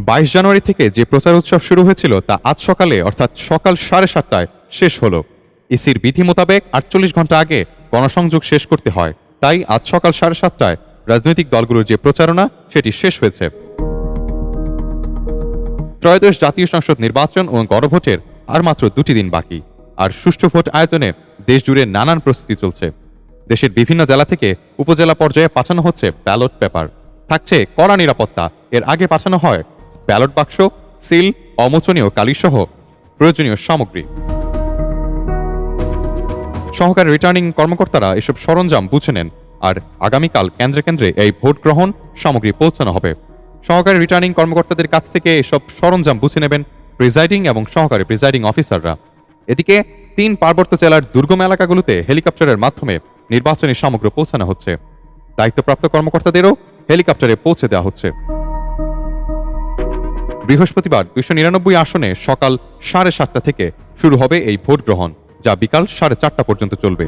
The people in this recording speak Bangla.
22 জানুয়ারি থেকে যে প্রচার উৎসব শুরু হয়েছিল তা আজ সকালে অর্থাৎ সকাল 7:30টায় শেষ হলো। ইসির বিধি মোতাবেক 48 ঘন্টা আগে গণসংযোগ শেষ করতে হয়, তাই আজ সকাল 7:30টায় রাজনৈতিক দলগুলোর যে প্রচারণা সেটি শেষ হয়েছে। ত্রয়োদশ জাতীয় সংসদ নির্বাচন ও গণভোটের আর মাত্র 2টি দিন বাকি, আর সুষ্ঠু ভোট আয়োজনে দেশজুড়ে নানান প্রস্তুতি চলছে। দেশের বিভিন্ন জেলা থেকে উপজেলা পর্যায়ে পাঠানো হচ্ছে ব্যালট পেপার, থাকছে কড়া নিরাপত্তা। এর আগে পাঠানো হয় ব্যালট বাক্স, সিল, অমোচনীয় কালিসহ প্রয়োজনীয় সামগ্রী। সহকারী রিটার্নিং কর্মকর্তারা এসব সরঞ্জাম বুঝে নেন, আর আগামীকাল কেন্দ্রে কেন্দ্রে এই ভোট গ্রহণ সামগ্রী পৌঁছানো হবে। সহকারী রিটার্নিং কর্মকর্তাদের কাছ থেকে এসব সরঞ্জাম বুঝে নেবেন প্রিজাইডিং এবং সহকারী প্রিজাইডিং অফিসাররা। এদিকে 3 পার্বত্য জেলার দুর্গম এলাকাগুলোতে হেলিকপ্টারের মাধ্যমে নির্বাচনী সামগ্রী পৌঁছানো হচ্ছে। দায়িত্বপ্রাপ্ত কর্মকর্তাদেরও হেলিকপ্টারে পৌঁছে দেওয়া হচ্ছে। বৃহস্পতিবার 299 আসনে সকাল 7:30 থেকে শুরু হবে এই ভোট গ্রহণ, যা বিকাল 4:30 পর্যন্ত চলবে।